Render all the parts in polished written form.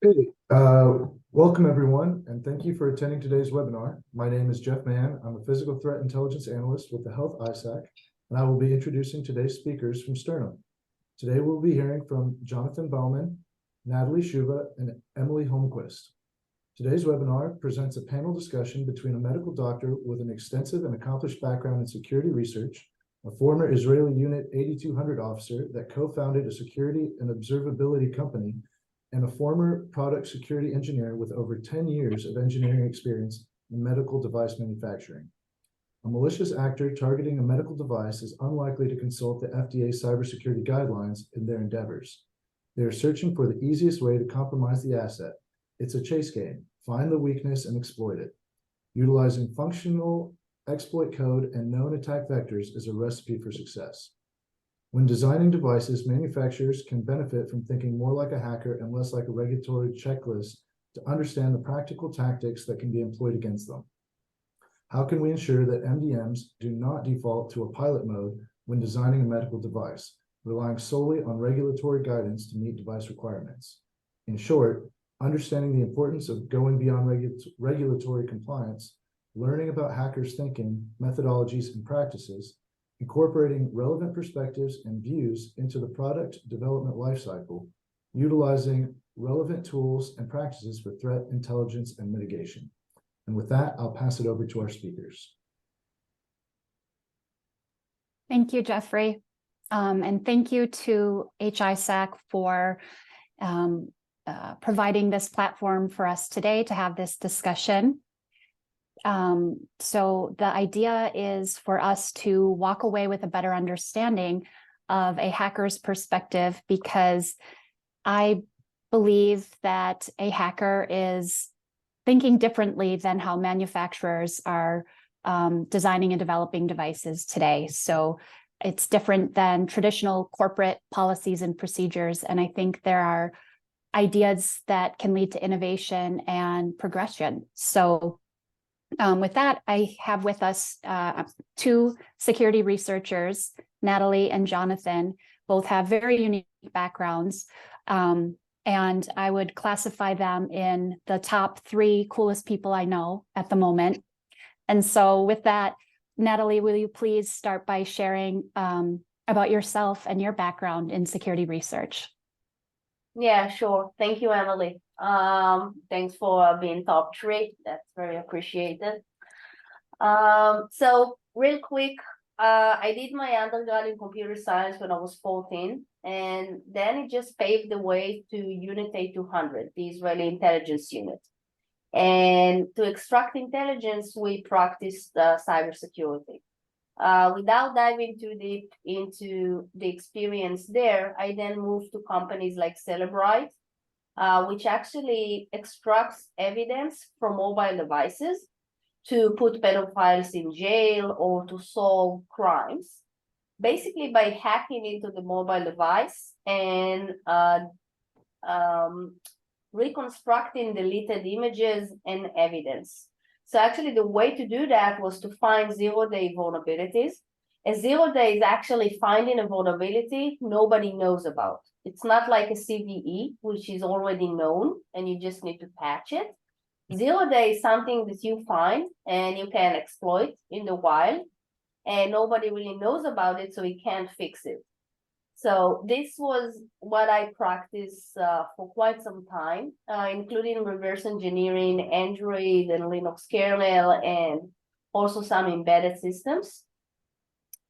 Hey, welcome everyone, and thank you for attending today's webinar. My name is Jeff Mann. I'm a physical threat intelligence analyst with the Health ISAC, and I will be introducing today's speakers from Sternum. Today we'll be hearing from Jonathan Bouman, Natali Tshuva, and Emily Holmquist. Today's webinar presents a panel discussion between a medical doctor with an extensive and accomplished background in security research, a former Israeli Unit 8200 officer that co-founded a security and observability company, and a former product security engineer with over 10 years of engineering experience in medical device manufacturing. A malicious actor targeting a medical device is unlikely to consult the FDA cybersecurity guidelines in their endeavors. They are searching for the easiest way to compromise the asset. It's a chase game. Find the weakness and exploit it. Utilizing functional exploit code and known attack vectors is a recipe for success. When designing devices, manufacturers can benefit from thinking more like a hacker and less like a regulatory checklist to understand the practical tactics that can be employed against them. How can we ensure that MDMs do not default to a pilot mode when designing a medical device, relying solely on regulatory guidance to meet device requirements? In short, understanding the importance of going beyond regulatory compliance, learning about hackers' thinking, methodologies, and practices, incorporating relevant perspectives and views into the product development lifecycle, utilizing relevant tools and practices for threat intelligence and mitigation. And with that, I'll pass it over to our speakers. Thank you, Jeffrey. And thank you to HISAC for providing this platform for us today to have this discussion. So the idea is for us to walk away with a better understanding of a hacker's perspective, because I believe that a hacker is thinking differently than how manufacturers are designing and developing devices today. So it's different than traditional corporate policies and procedures. And I think there are ideas that can lead to innovation and progression. So with that, I have with us two security researchers, Natali and Jonathan. Both have very unique backgrounds, and I would classify them in the top three coolest people I know at the moment. And so with that, Natali, will you please start by sharing about yourself and your background in security research? Yeah, sure. Thank you, Emily. Thanks for being top three. That's very appreciated. So real quick, I did my undergrad in computer science when I was 14, and then it just paved the way to Unit 8200, the Israeli intelligence unit. And to extract intelligence, we practiced cybersecurity. Without diving too deep into the experience there, I then moved to companies like Celebrite, which actually extracts evidence from mobile devices to put pedophiles in jail or to solve crimes, basically by hacking into the mobile device and reconstructing deleted images and evidence. So actually the way to do that was to find zero-day vulnerabilities. A zero-day is actually finding a vulnerability nobody knows about. It's not like a CVE, which is already known and you just need to patch it. Zero-day is something that you find and you can exploit in the wild, and nobody really knows about it, so you can't fix it. So this was what I practiced for quite some time, including reverse engineering, Android and Linux kernel, and also some embedded systems,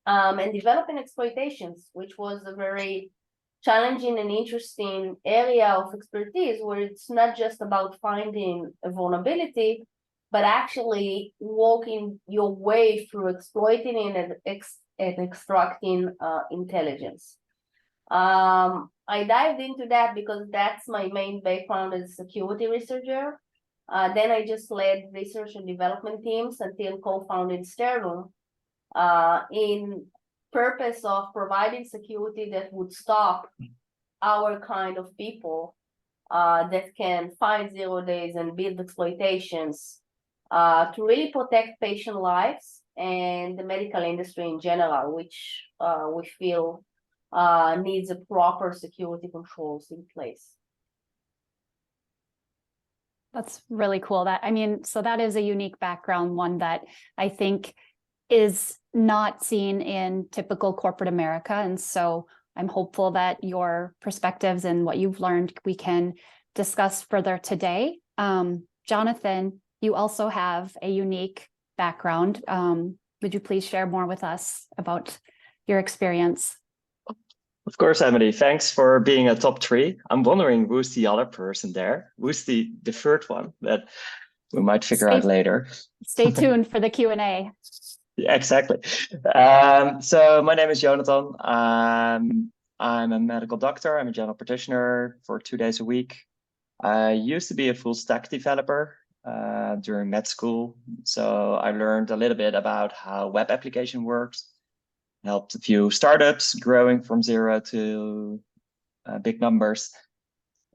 and developing exploitations, which was a very challenging and interesting area of expertise, where it's not just about finding a vulnerability, but actually walking your way through exploiting it and extracting intelligence. I dived into that because that's my main background as a security researcher. Then I just led research and development teams until co-founded Sternum, in purpose of providing security that would stop our kind of people that can find zero days and build exploitations to really protect patient lives and the medical industry in general, which we feel needs a proper security controls in place. That's really cool. So that is a unique background, one that I think is not seen in typical corporate America. And so I'm hopeful that your perspectives and what you've learned, we can discuss further today. Jonathan, you also have a unique background. Would you please share more with us about your experience? Of course, Emily, thanks for being a top three. I'm wondering who's the other person there? Who's the third one that we might figure out later? Stay tuned for the Q&A. Yeah, exactly. So my name is Jonathan. I'm a medical doctor. I'm a general practitioner for 2 days a week. I used to be a full stack developer during med school. So I learned a little bit about how web application works. Helped a few startups growing from 0 to big numbers.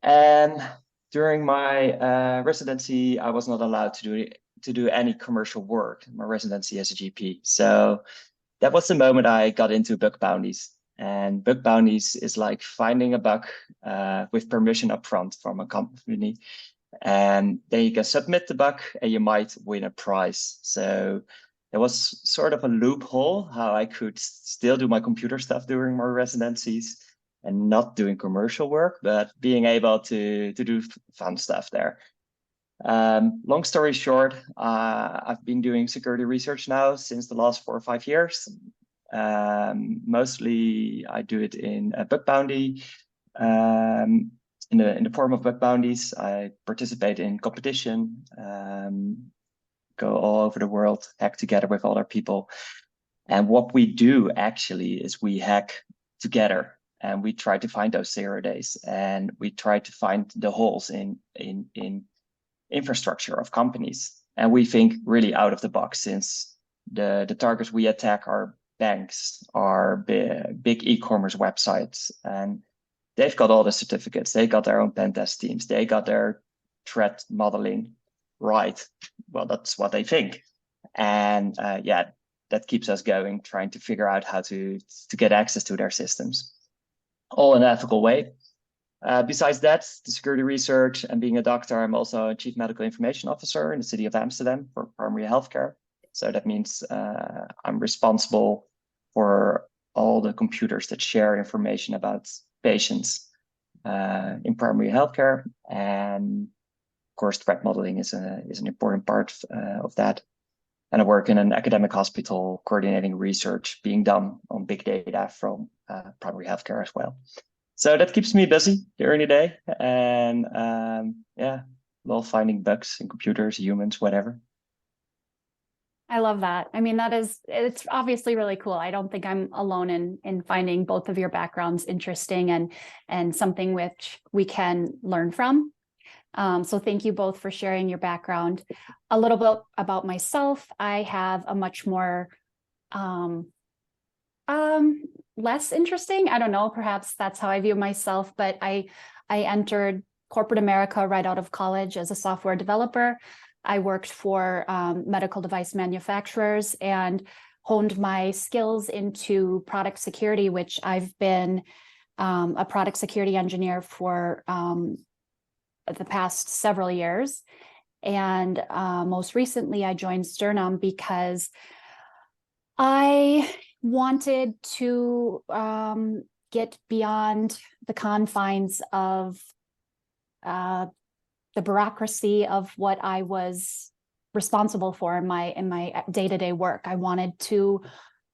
And during my residency, I was not allowed to do any commercial work, my residency as a GP. So that was the moment I got into bug bounties. And bug bounties is like finding a bug with permission upfront from a company. And then you can submit the bug and you might win a prize. So there was sort of a loophole how I could still do my computer stuff during my residencies and not doing commercial work, but being able to do fun stuff there. Long story short, I've been doing security research now since the last 4 or 5 years. Mostly I do it in a bug bounty. In the form of bug bounties, I participate in competition, go all over the world, hack together with other people. And what we do actually is we hack together and we try to find those 0 days and we try to find the holes in infrastructure of companies. And we think really out of the box, since the targets we attack are banks, are big e-commerce websites, and they've got all the certificates. They got their own pen test teams. They got their threat modeling right. Well, that's what they think. And yeah, that keeps us going, trying to figure out how to get access to their systems, all in an ethical way. Besides that, the security research and being a doctor, I'm also a chief medical information officer in the city of Amsterdam for primary healthcare. So that means I'm responsible for all the computers that share information about patients in primary healthcare. And of course, threat modeling is an important part of that. And I work in an academic hospital coordinating research being done on big data from primary healthcare as well. So that keeps me busy during the day. And yeah, well, finding bugs in computers, humans, whatever. I love that. I mean, it's obviously really cool. I don't think I'm alone in finding both of your backgrounds interesting and something which we can learn from. So thank you both for sharing your background. A little bit about myself. I have a much more less interesting, I don't know, perhaps that's how I view myself, but I entered corporate America right out of college as a software developer. I worked for medical device manufacturers and honed my skills into product security, which I've been a product security engineer for the past several years. And most recently, I joined Sternum because I wanted to get beyond the confines of the bureaucracy of what I was responsible for in my day-to-day work. I wanted to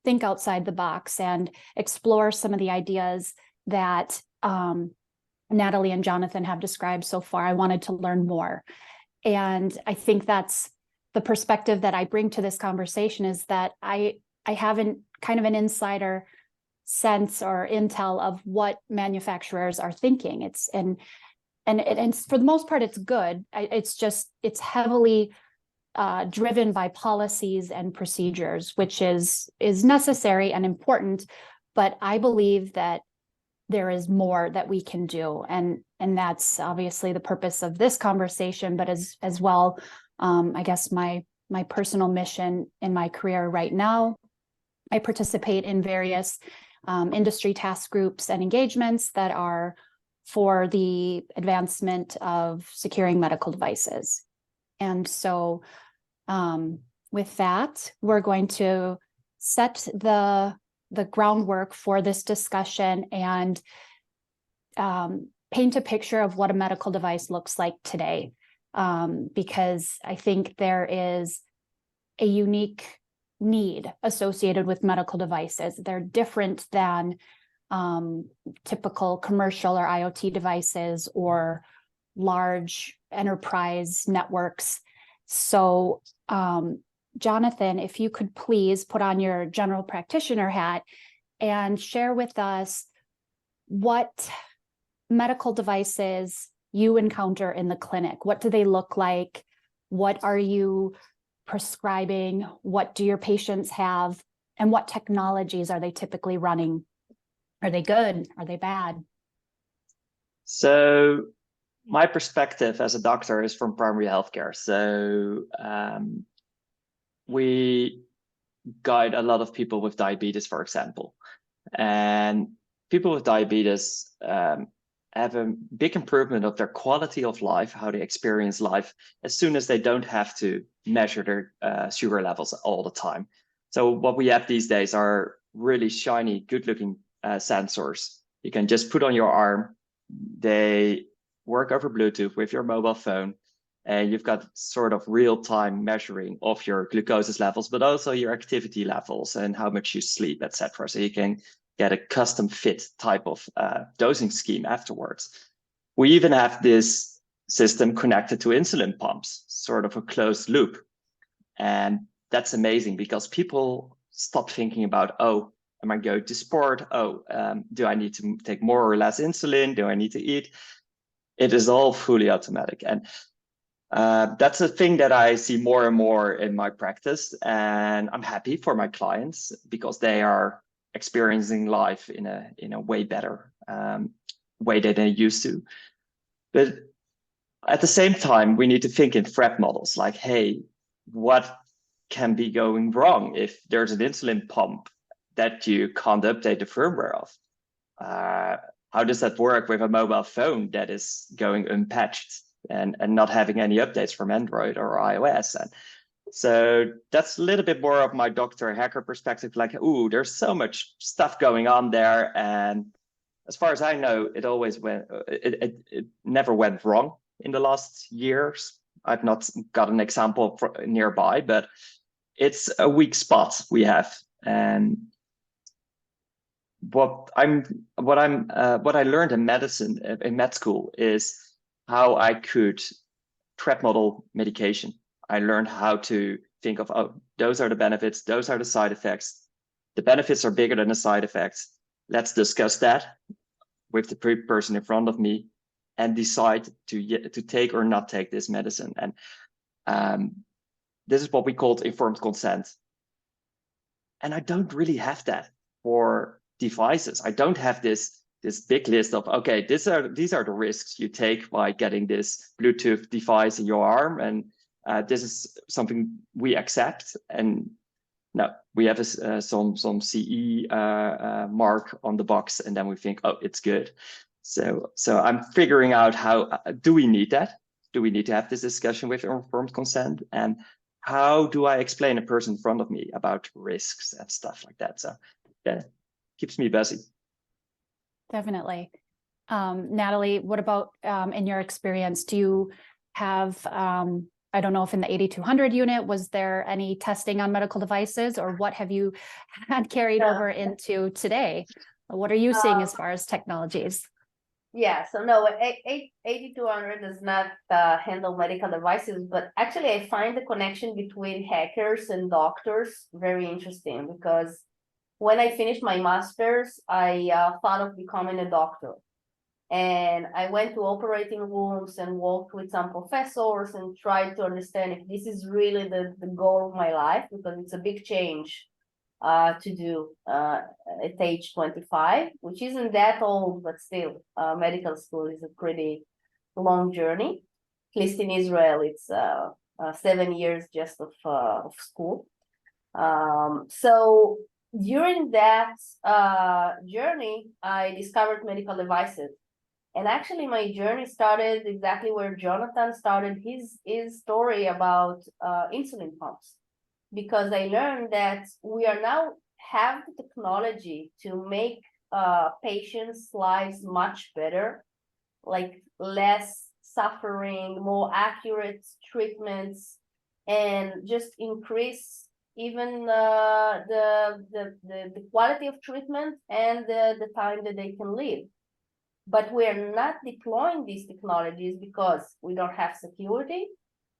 think outside the box and explore some of the ideas that Natali and Jonathan have described so far. I wanted to learn more. And I think that's the perspective that I bring to this conversation, is that I have kind of an insider sense or intel of what manufacturers are thinking. And for the most part, it's good. It's heavily driven by policies and procedures, which is necessary and important. But I believe that there is more that we can do, and that's obviously the purpose of this conversation. But as well, I guess my personal mission in my career right now, I participate in various industry task groups and engagements that are for the advancement of securing medical devices. And so with that, we're going to set the groundwork for this discussion and paint a picture of what a medical device looks like today. Because I think there is a unique need associated with medical devices. They're different than typical commercial or IoT devices or large enterprise networks. So, Jonathan, if you could please put on your general practitioner hat and share with us what medical devices you encounter in the clinic. What do they look like? What are you prescribing? What do your patients have? And what technologies are they typically running? Are they good? Are they bad? So my perspective as a doctor is from primary healthcare. So we guide a lot of people with diabetes, for example. And people with diabetes have a big improvement of their quality of life, how they experience life, as soon as they don't have to measure their sugar levels all the time. So what we have these days are really shiny, good-looking sensors. You can just put on your arm. They work over Bluetooth with your mobile phone, and you've got sort of real-time measuring of your glucose levels, but also your activity levels and how much you sleep, etc. So you can get a custom fit type of dosing scheme afterwards. We even have this system connected to insulin pumps, sort of a closed loop. And that's amazing because people stop thinking about, oh, am I going to sport? Oh, do I need to take more or less insulin? Do I need to eat? It is all fully automatic. And that's a thing that I see more and more in my practice. And I'm happy for my clients because they are experiencing life in a way better way than they used to. But at the same time, we need to think in threat models like, hey, what can be going wrong if there's an insulin pump that you can't update the firmware of? How does that work with a mobile phone that is going unpatched and not having any updates from Android or iOS? And so that's a little bit more of my doctor hacker perspective, like, ooh, there's so much stuff going on there. And as far as I know, it always went, it never went wrong in the last years. I've not got an example nearby, but it's a weak spot we have. And what I learned in medicine, in med school, is how I could threat model medication. I learned how to think of, oh, those are the benefits, those are the side effects. The benefits are bigger than the side effects. Let's discuss that with the person in front of me and decide to take or not take this medicine. And this is what we call informed consent. And I don't really have that for devices. I don't have this big list of, okay, these are the risks you take by getting this Bluetooth device in your arm, and this is something we accept. And no, we have some CE mark on the box, and then we think, oh, it's good. So I'm figuring out how do we need that? Do we need to have this discussion with informed consent? And how do I explain a person in front of me about risks and stuff like that? So that keeps me busy. Definitely. Natali, what about in your experience? Do you have, I don't know if in the 8200 unit, was there any testing on medical devices, or what have you had carried over into today? What are you seeing as far as technologies? Yeah, so no, 8200 does not handle medical devices, but actually I find the connection between hackers and doctors very interesting, because when I finished my master's, I thought of becoming a doctor. And I went to operating rooms and worked with some professors and tried to understand if this is really the goal of my life, because it's a big change to do at age 25, which isn't that old, but still, medical school is a pretty long journey. At least in Israel, it's 7 years just of school. So during that journey, I discovered medical devices. And actually, my journey started exactly where Jonathan started his story about insulin pumps, because I learned that we are now have the technology to make patients' lives much better, like less suffering, more accurate treatments, and just increase even the quality of treatment and the time that they can live. But we're not deploying these technologies because we don't have security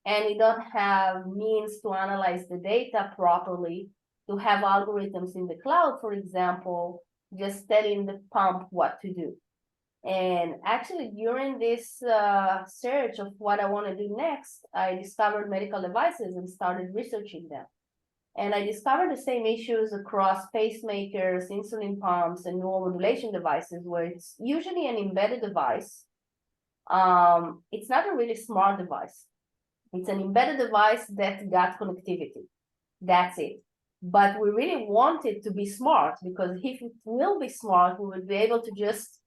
and we don't have means to analyze the data properly, to have algorithms in the cloud, for example, just telling the pump what to do. And actually, during this search of what I want to do next, I discovered medical devices and started researching them. And I discovered the same issues across pacemakers, insulin pumps, and neuromodulation devices, where it's usually an embedded device. It's not a really smart device. It's an embedded device that got connectivity. That's it. But we really want it to be smart, because if it will be smart, we will be able to just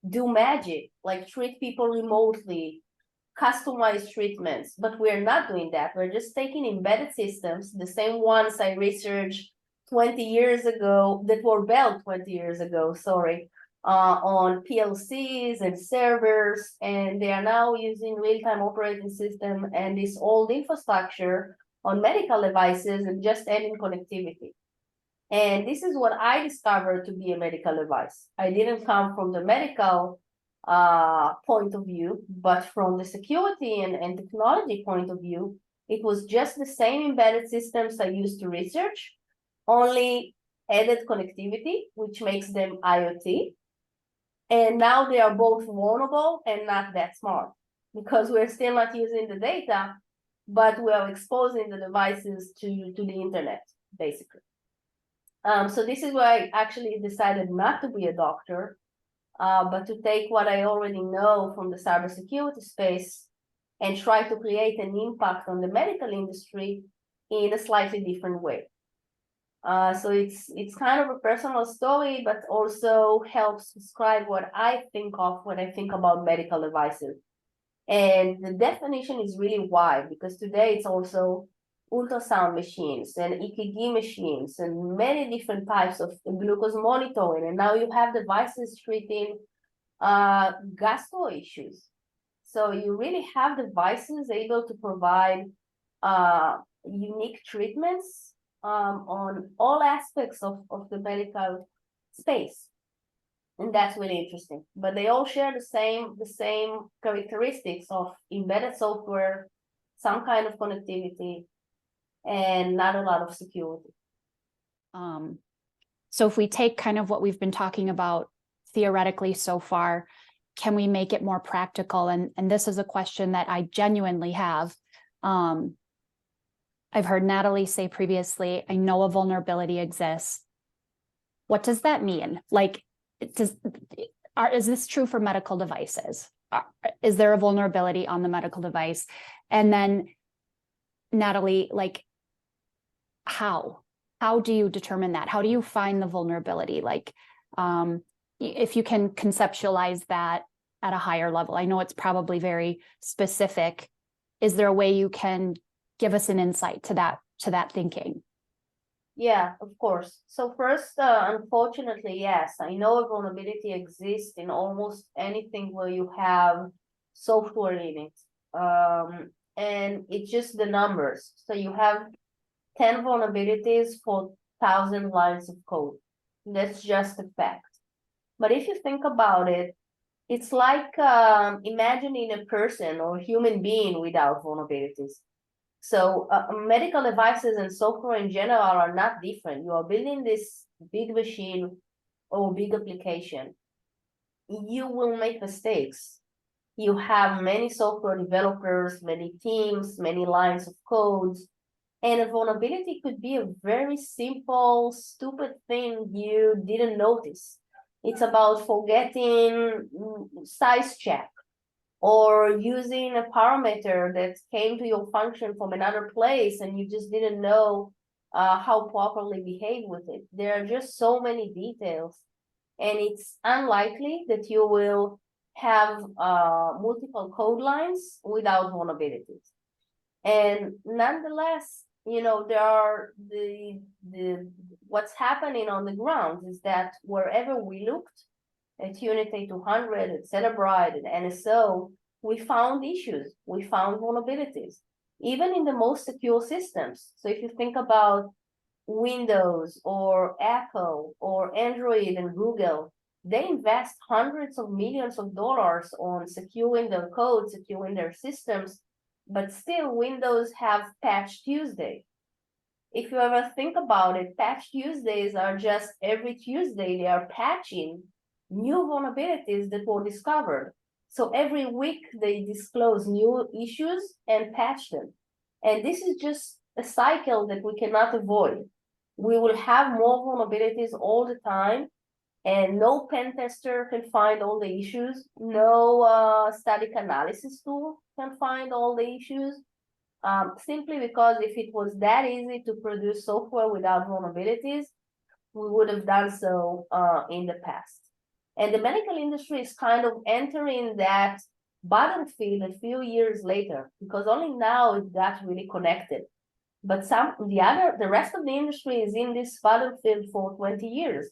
do magic, like treat people remotely, customized treatments. But we're not doing that. We're just taking embedded systems, the same ones I researched 20 years ago, that were built 20 years ago, sorry, on PLCs and servers, and they are now using real-time operating system and this old infrastructure on medical devices and just adding connectivity. And this is what I discovered to be a medical device. I didn't come from the medical point of view, but from the security and technology point of view, it was just the same embedded systems I used to research, only added connectivity, which makes them IoT. And now they are both vulnerable and not that smart, because we're still not using the data, but we are exposing the devices to the internet, basically. So this is why I actually decided not to be a doctor, but to take what I already know from the cybersecurity space and try to create an impact on the medical industry in a slightly different way. So it's kind of a personal story, but also helps describe what I think of when I think about medical devices. And the definition is really wide, because today it's also ultrasound machines and EKG machines and many different types of glucose monitoring. And now you have devices treating gastro issues. So you really have devices able to provide unique treatments on all aspects of the medical space. And that's really interesting. But they all share the same characteristics of embedded software, some kind of connectivity, and not a lot of security. So if we take kind of what we've been talking about theoretically so far, can we make it more practical? And this is a question that I genuinely have. I've heard Natali say previously, I know a vulnerability exists. What does that mean? Like, is this true for medical devices? Is there a vulnerability on the medical device? And then, Natali, like, how do you determine that? How do you find the vulnerability? Like, if you can conceptualize that at a higher level. I know it's probably very specific. Is there a way you can give us an insight to that thinking? Yeah, of course. So first, unfortunately, yes, I know a vulnerability exists in almost anything where you have software in it. And it's just the numbers. So you have 10 vulnerabilities for 1,000 lines of code. That's just a fact. But if you think about it, it's like imagining a person or human being without vulnerabilities. So medical devices and software in general are not different. You are building this big machine or big application. You will make mistakes. You have many software developers, many teams, many lines of codes. And a vulnerability could be a very simple, stupid thing you didn't notice. It's about forgetting size check, or using a parameter that came to your function from another place and you just didn't know how properly behave with it. There are just so many details, and it's unlikely that you will have multiple code lines without vulnerabilities. And nonetheless, there are what's happening on the ground is that wherever we looked at Unit 200, at Celebrite, at NSO, we found issues, we found vulnerabilities, even in the most secure systems. So if you think about Windows or Apple or Android and Google, they invest hundreds of millions of dollars on securing their code, securing their systems, but still Windows have Patch Tuesday. If you ever think about it, Patch Tuesdays are just every Tuesday they are patching new vulnerabilities that were discovered. So every week they disclose new issues and patch them. And this is just a cycle that we cannot avoid. We will have more vulnerabilities all the time, and no pen tester can find all the issues. No static analysis tool can find all the issues. Simply because if it was that easy to produce software without vulnerabilities, we would have done so in the past. And the medical industry is kind of entering that battlefield a few years later, because only now it got really connected. But the rest of the industry is in this battlefield for 20 years.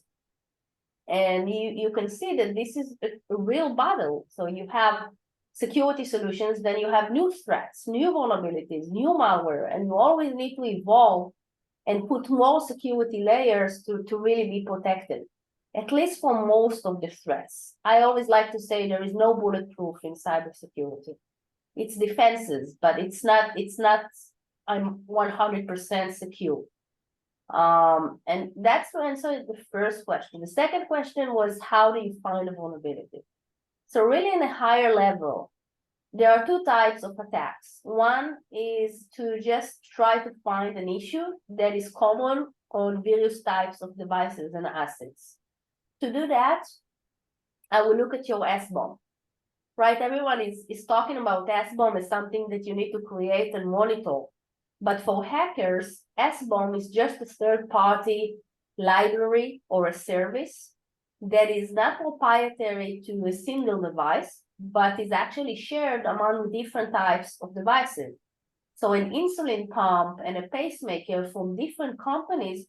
And you can see that this is a real battle. So you have security solutions, then you have new threats, new vulnerabilities, new malware, and you always need to evolve and put more security layers to really be protected, at least for most of the threats. I always like to say there is no bulletproof in cybersecurity. It's defenses, but it's not I'm 100% secure. And that's to answer the first question. The second question was, how do you find a vulnerability? So really in a higher level, there are two types of attacks. One is to just try to find an issue that is common on various types of devices and assets. To do that, I will look at your SBOM, right? Everyone is talking about SBOM as something that you need to create and monitor. But for hackers, SBOM is just a third-party library or a service that is not proprietary to a single device, but is actually shared among different types of devices. So an insulin pump and a pacemaker from different companies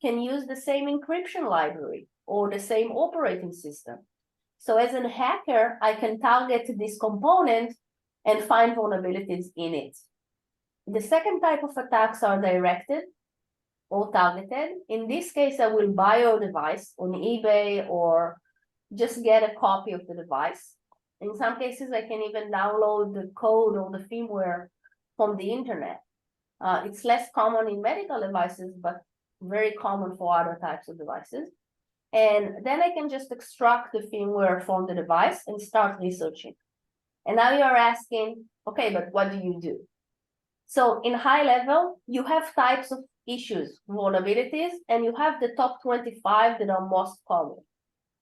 can use the same encryption library or the same operating system. So as a hacker, I can target this component and find vulnerabilities in it. The second type of attacks are directed or targeted. In this case, I will buy your device on eBay or just get a copy of the device. In some cases, I can even download the code or the firmware from the internet. It's less common in medical devices, but very common for other types of devices. And then I can just extract the firmware from the device and start researching. And now you're asking, okay, but what do you do? So in high level, you have types of issues, vulnerabilities, and you have the top 25 that are most common.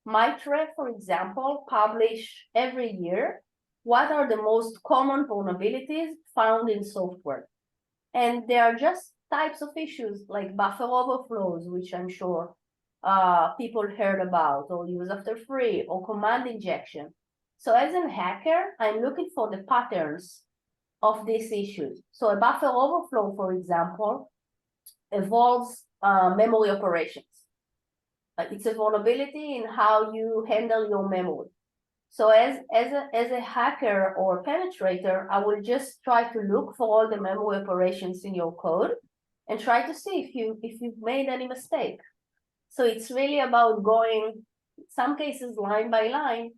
MITRE, for example, publish every year what are the most common vulnerabilities found in software. And they are just types of issues like buffer overflows, which I'm sure people heard about, or use after free, or command injection. So as a hacker, I'm looking for the patterns of these issues. So a buffer overflow, for example, involves memory operations. It's a vulnerability in how you handle your memory. So as a hacker or penetrator, I will just try to look for all the memory operations in your code and try to see if you've made any mistake. So it's really about going, in some cases, line by line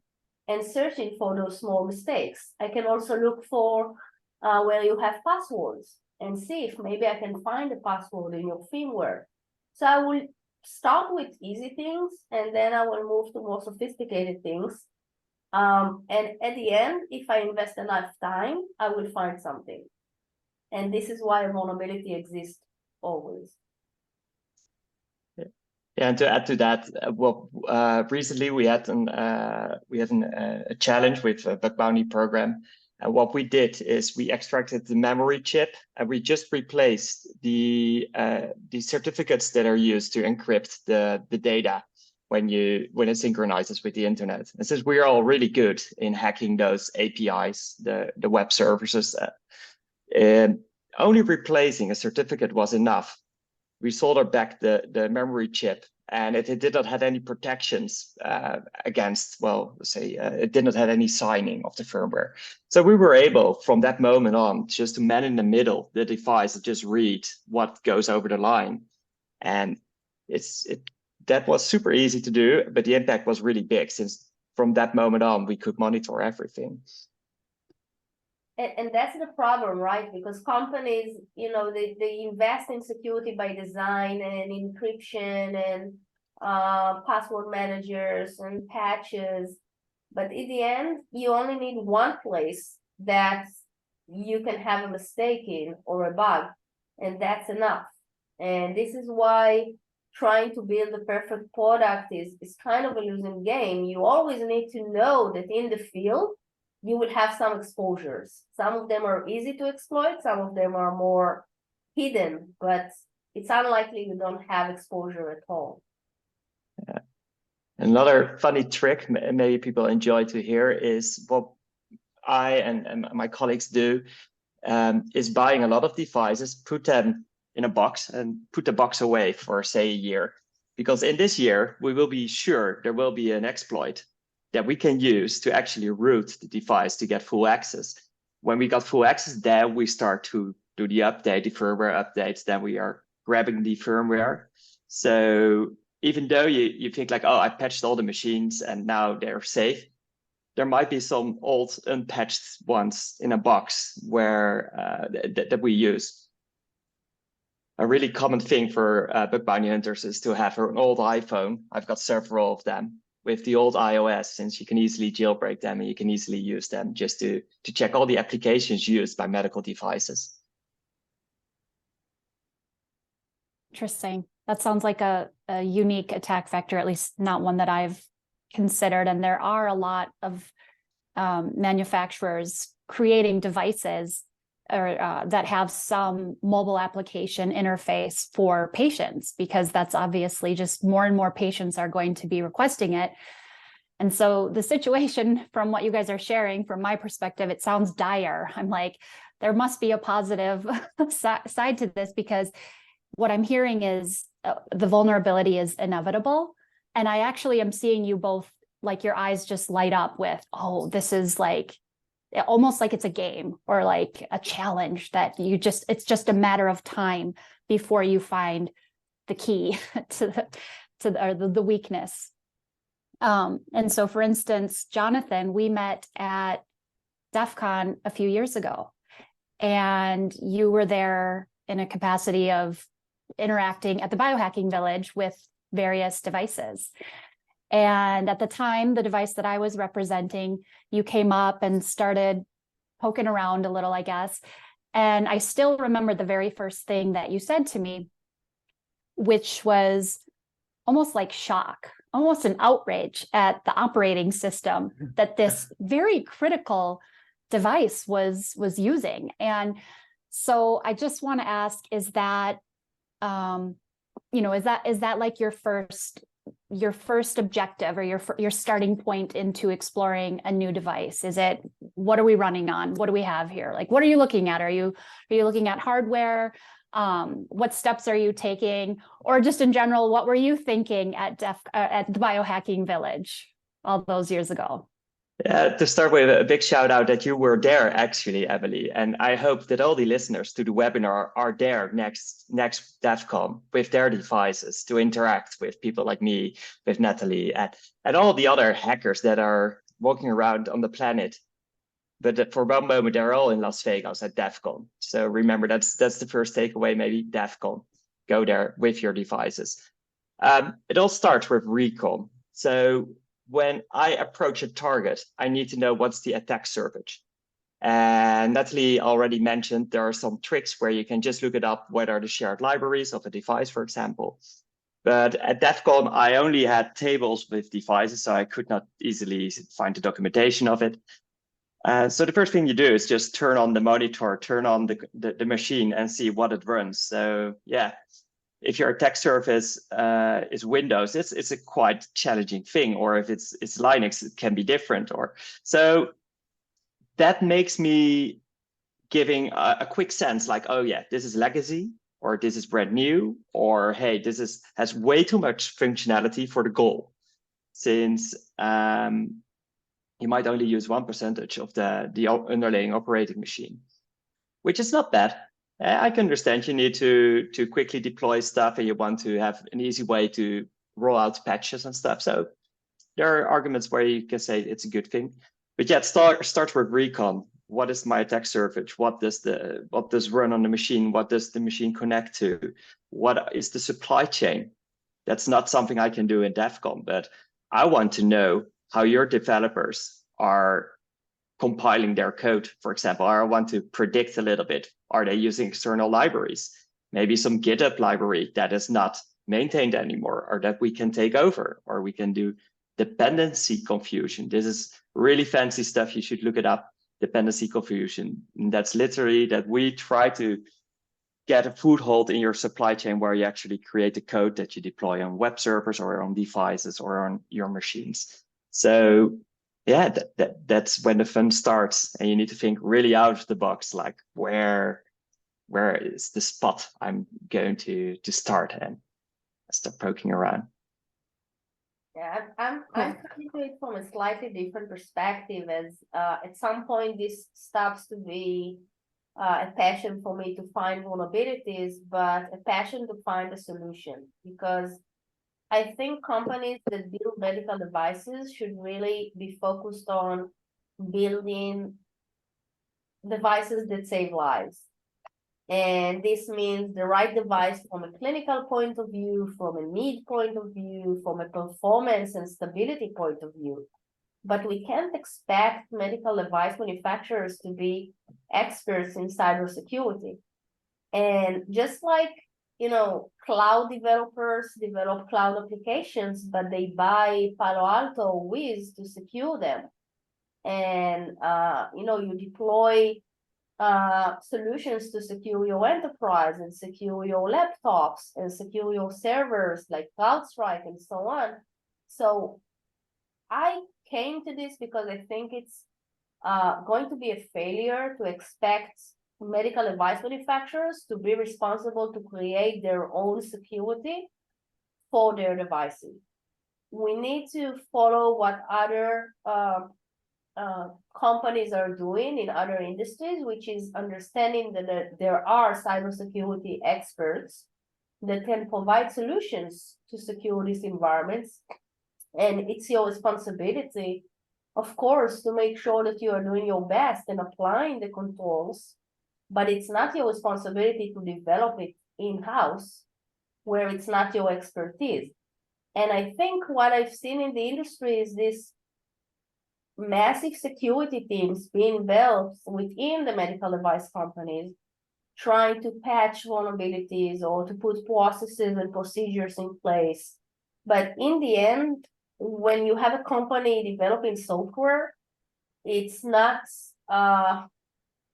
and searching for those small mistakes. I can also look for where you have passwords and see if maybe I can find a password in your firmware. So I will start with easy things, and then I will move to more sophisticated things. And at the end, if I invest enough time, I will find something. And this is why vulnerability exists always. Yeah, and to add to that, recently we had a challenge with a bug bounty program. And what we did is we extracted the memory chip and we just replaced the certificates that are used to encrypt the data. when it synchronizes with the internet. And since we're all really good in hacking those APIs, the web services, only replacing a certificate was enough. We soldered back the memory chip, and it did not have any protections against, well, say, it did not have any signing of the firmware. So we were able, from that moment on, just to man in the middle the device and just read what goes over the line. And that was super easy to do, but the impact was really big, since from that moment on, we could monitor everything. And that's the problem, right? Because companies, they invest in security by design and encryption and password managers and patches. But in the end, you only need one place that you can have a mistake in or a bug, and that's enough. And this is why trying to build the perfect product is kind of a losing game. You always need to know that in the field, you will have some exposures. Some of them are easy to exploit, some of them are more hidden, but it's unlikely you don't have exposure at all. Yeah. Another funny trick maybe people enjoy to hear is what I and my colleagues do, is buying a lot of devices, put them in a box and put the box away for, say, a year. Because in this year, we will be sure there will be an exploit that we can use to actually root the device to get full access. When we got full access, then we start to do the update, the firmware updates, then we are grabbing the firmware. So even though you think like, oh, I patched all the machines and now they're safe, there might be some old unpatched ones in a box where that we use. A really common thing for bug bounty hunters is to have an old iPhone. I've got several of them with the old iOS, since you can easily jailbreak them and you can easily use them just to check all the applications used by medical devices. Interesting. That sounds like a unique attack vector, at least not one that I've considered. And there are a lot of manufacturers creating devices that have some mobile application interface for patients, because that's obviously just more and more patients are going to be requesting it. And so the situation, from what you guys are sharing, from my perspective, it sounds dire. I'm like, there must be a positive side to this, because what I'm hearing is the vulnerability is inevitable. And I actually am seeing you both, like, your eyes just light up with, oh, this is like, almost like it's a game or like a challenge that it's just a matter of time before you find the key to the weakness. And so, for instance, Jonathan, we met at DEF CON a few years ago, and you were there in a capacity of interacting at the biohacking village with various devices. And at the time, the device that I was representing, you came up and started poking around a little, I guess. And I still remember the very first thing that you said to me, which was almost like shock, almost an outrage at the operating system that this very critical device was using. And so I just want to ask, is that, is that like your first objective, or your starting point into exploring a new device? Is it, what are we running on? What do we have here? Like, what are you looking at? Are you looking at hardware? What steps are you taking? Or just in general, what were you thinking at the biohacking village all those years ago? Yeah, to start with, a big shout out that you were there, actually, Emily. And I hope that all the listeners to the webinar are there next DEF CON with their devices to interact with people like me, with Natali, and all the other hackers that are walking around on the planet. But for one moment, they're all in Las Vegas at DEF CON. So remember, that's the first takeaway, maybe DEF CON. Go there with your devices. It all starts with recon. So when I approach a target, I need to know what's the attack surface. And Natali already mentioned there are some tricks where you can just look it up, what are the shared libraries of a device, for example. But at DEF CON, I only had tables with devices, so I could not easily find the documentation of it. So the first thing you do is just turn on the monitor, turn on the machine and see what it runs. So yeah, if your attack surface is Windows, it's a quite challenging thing. Or if it's Linux, it can be different. Or so that makes me giving a quick sense like, oh yeah, this is legacy, or this is brand new, or hey, this has way too much functionality for the goal, since you might only use 1% of the underlying operating machine, which is not bad. I can understand you need to quickly deploy stuff and you want to have an easy way to roll out patches and stuff. So there are arguments where you can say it's a good thing. But yeah, start with recon. What is my attack surface? What does run on the machine? What does the machine connect to? What is the supply chain? That's not something I can do in DEFCON, but I want to know how your developers are compiling their code, for example. I want to predict a little bit. Are they using external libraries? Maybe some GitHub library that is not maintained anymore, or that we can take over, or we can do dependency confusion. This is really fancy stuff. You should look it up, dependency confusion. And that's literally that we try to get a foothold in your supply chain where you actually create the code that you deploy on web servers or on devices or on your machines. So yeah, that's when the fun starts, and you need to think really out of the box, like where is the spot I'm going to start and start poking around. Yeah, I'm coming to it from a slightly different perspective, as at some point this stops to be a passion for me to find vulnerabilities, but a passion to find a solution. Because I think companies that build medical devices should really be focused on building devices that save lives. And this means the right device from a clinical point of view, from a need point of view, from a performance and stability point of view. But we can't expect medical device manufacturers to be experts in cybersecurity. And just like, cloud developers develop cloud applications, but they buy Palo Alto or Wiz to secure them. And, you deploy solutions to secure your enterprise and secure your laptops and secure your servers like CrowdStrike and so on. So I came to this because I think it's going to be a failure to expect medical device manufacturers to be responsible to create their own security for their devices. We need to follow what other companies are doing in other industries, which is understanding that there are cybersecurity experts that can provide solutions to secure these environments. And it's your responsibility, of course, to make sure that you are doing your best and applying the controls, but it's not your responsibility to develop it in-house where it's not your expertise. And I think what I've seen in the industry is this massive security teams being built within the medical device companies, trying to patch vulnerabilities or to put processes and procedures in place. But in the end, when you have a company developing software, it's not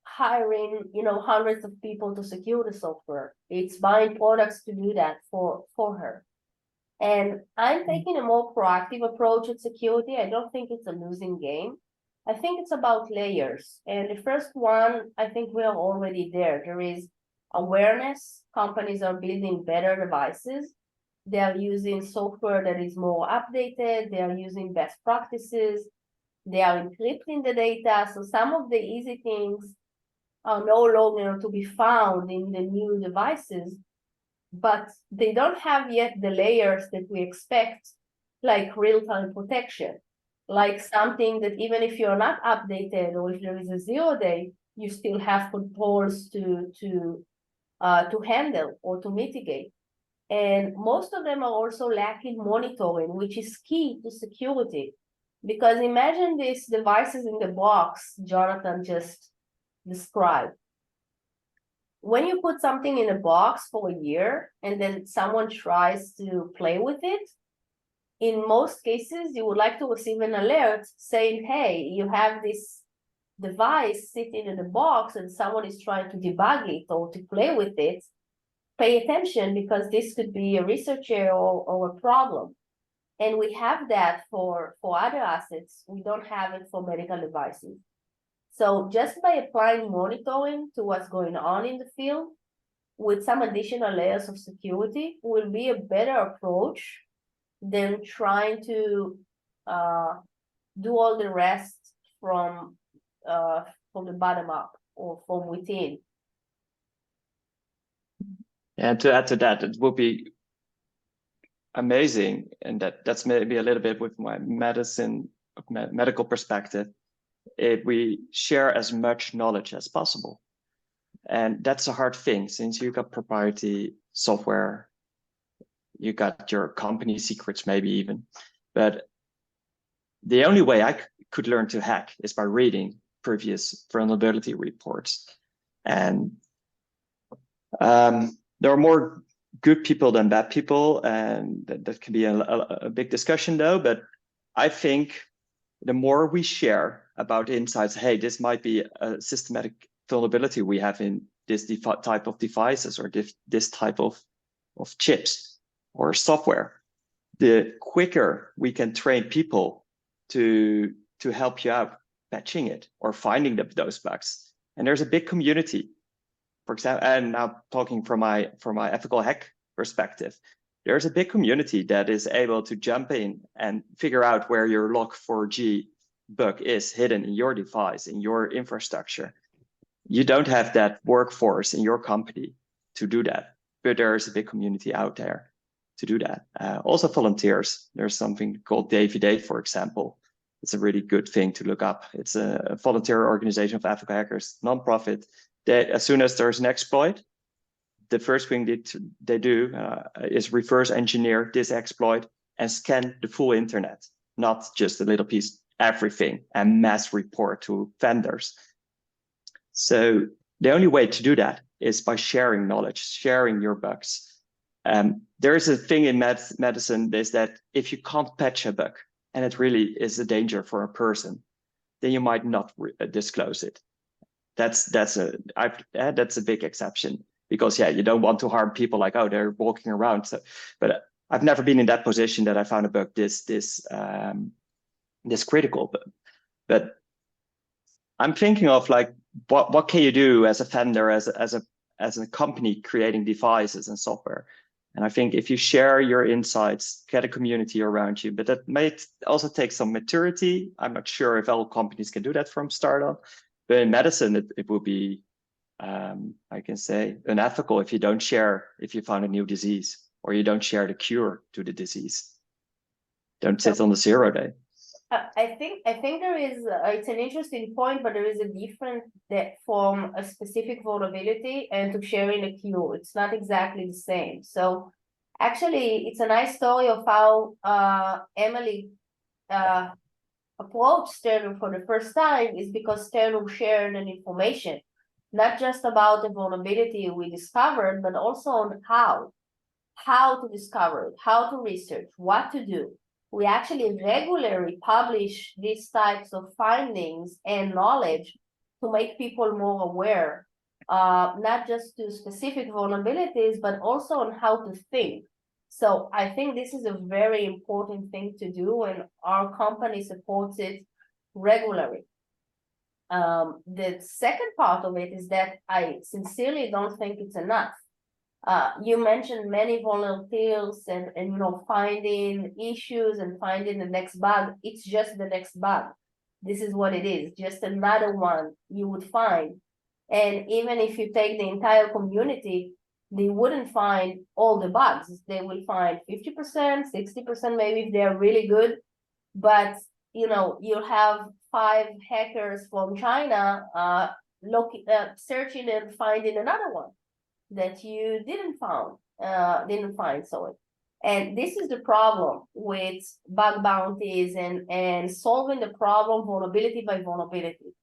hiring, hundreds of people to secure the software. It's buying products to do that for her. And I'm taking a more proactive approach at security. I don't think it's a losing game. I think it's about layers. And the first one, I think we are already there. There is awareness. Companies are building better devices. They are using software that is more updated. They are using best practices. They are encrypting the data. So some of the easy things are no longer to be found in the new devices, but they don't have yet the layers that we expect, like real-time protection, like something that even if you're not updated or if there is a 0 day, you still have controls to handle or to mitigate. And most of them are also lacking monitoring, which is key to security. Because imagine these devices in the box Jonathan just described. When you put something in a box for a year and then someone tries to play with it, in most cases, you would like to receive an alert saying, hey, you have this device sitting in a box and someone is trying to debug it or to play with it. pay attention because this could be a researcher or a problem. And we have that for other assets. We don't have it for medical devices. So just by applying monitoring to what's going on in the field with some additional layers of security will be a better approach than trying to do all the rest from the bottom up or from within. And to add to that, it would be amazing, and that's maybe a little bit with my medical perspective, if we share as much knowledge as possible. And that's a hard thing, since you got proprietary software, you got your company secrets maybe even, but the only way I could learn to hack is by reading previous vulnerability reports. And there are more good people than bad people, and that can be a big discussion though. But I think the more we share about insights, hey, this might be a systematic vulnerability we have in this type of devices or this type of chips or software, the quicker we can train people to help you out patching it or finding those bugs. And there's a big community. For example, and now talking from my ethical hack perspective, there's a big community that is able to jump in and figure out where your log4j bug is hidden in your device, in your infrastructure. You don't have that workforce in your company to do that, but there's a big community out there to do that. Also volunteers. There's something called Day, for example. It's a really good thing to look up. It's a volunteer organization of ethical hackers, nonprofit. As soon as there's an exploit, the first thing they do is reverse engineer this exploit and scan the full internet, not just a little piece, everything, and mass report to vendors. So the only way to do that is by sharing knowledge, sharing your bugs. There is a thing in medicine is that if you can't patch a bug and it really is a danger for a person, then you might not disclose it. That's a big exception, because you don't want to harm people like, oh, they're walking around. So, but I've never been in that position that I found a bug this critical. But I'm thinking of like, what can you do as a vendor, as a company creating devices and software? And I think if you share your insights, get a community around you, but that may also take some maturity. I'm not sure if all companies can do that from startup. But in medicine, it will be, I can say, unethical if you don't share, if you found a new disease, or you don't share the cure to the disease. Don't sit on the 0 day. I think there is, it's an interesting point, but there is a difference that from a specific vulnerability and to sharing a cure. It's not exactly the same. So actually, it's a nice story of how Emily approached Sternum for the first time is because Sternum shared an information, not just about the vulnerability we discovered, but also on how to discover it, how to research, what to do. We actually regularly publish these types of findings and knowledge to make people more aware, not just to specific vulnerabilities, but also on how to think. So I think this is a very important thing to do, and our company supports it regularly. The second part of it is that I sincerely don't think it's enough. You mentioned many volunteers and finding issues and finding the next bug. It's just the next bug. This is what it is, just another one you would find. And even if you take the entire community, they wouldn't find all the bugs. They will find 50%, 60%, maybe if they're really good. But you'll have 5 hackers from China searching and finding another one that you didn't find, sorry. And this is the problem with bug bounties and solving the problem vulnerability by vulnerability,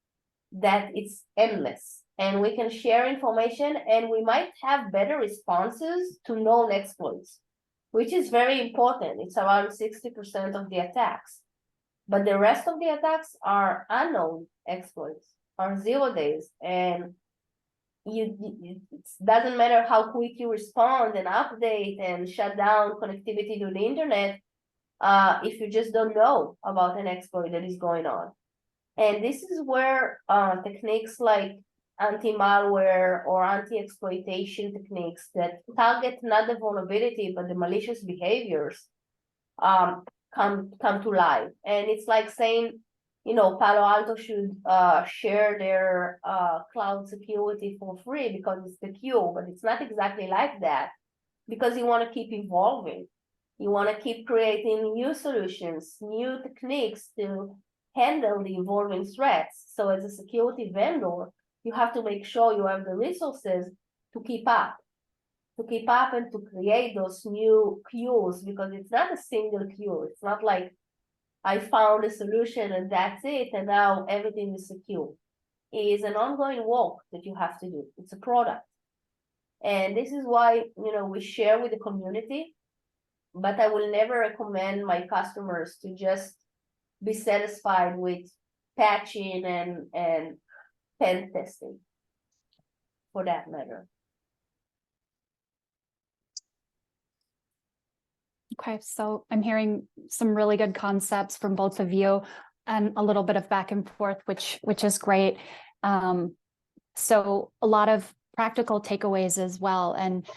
that it's endless. And we can share information and we might have better responses to known exploits, which is very important. It's around 60% of the attacks. But the rest of the attacks are unknown exploits, are 0 days. And it doesn't matter how quick you respond and update and shut down connectivity to the internet, if you just don't know about an exploit that is going on. And this is where techniques like anti-malware or anti-exploitation techniques that target not the vulnerability but the malicious behaviors come to life. And it's like saying, Palo Alto should share their cloud security for free because it's the cure, but it's not exactly like that, because you want to keep evolving. You want to keep creating new solutions, new techniques to handle the evolving threats. So as a security vendor, you have to make sure you have the resources to keep up and to create those new cures, because it's not a single cure. It's not like I found a solution and that's it, and now everything is secure. It is an ongoing work that you have to do. It's a product. And this is why, we share with the community, but I will never recommend my customers to just be satisfied with patching and pen testing, for that matter. Okay, so I'm hearing some really good concepts from both of you and a little bit of back and forth, which is great. So a lot of practical takeaways as well. And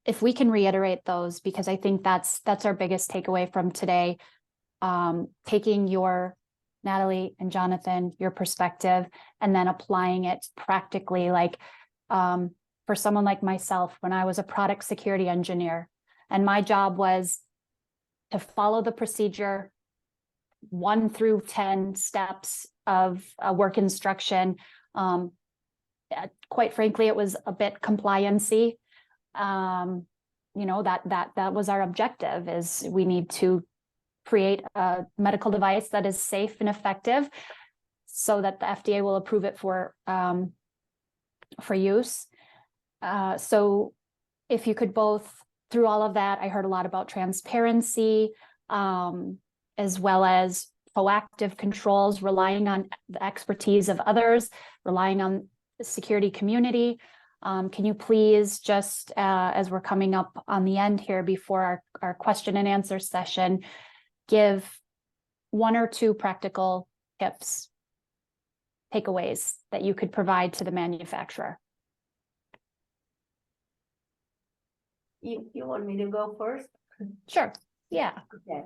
if we can reiterate those, because I think that's our biggest takeaway from today, taking your, Natali and Jonathan, your perspective, and then applying it practically, like for someone like myself, when I was a product security engineer, and my job was to follow the procedure 1 through 10 steps of a work instruction. Quite frankly, it was a bit compliancy. That was our objective, is we need to create a medical device that is safe and effective so that the FDA will approve it for use. So if you could both, through all of that, I heard a lot about transparency, as well as proactive controls, relying on the expertise of others, relying on the security community. Can you please just, as we're coming up on the end here before our question and answer session, give 1 or 2 practical tips, takeaways that you could provide to the manufacturer? You want me to go first? Sure. Yeah. Okay.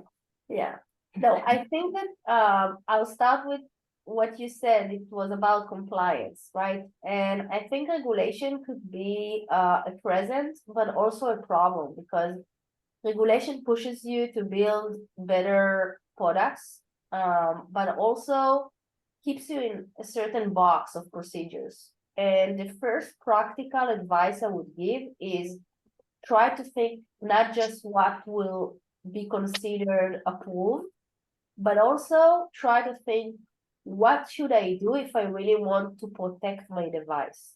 Yeah. No, I think that I'll start with what you said. It was about compliance, right? And I think regulation could be a present, but also a problem, because regulation pushes you to build better products, but also keeps you in a certain box of procedures. And the first practical advice I would give is try to think not just what will be considered approved, but also try to think, what should I do if I really want to protect my device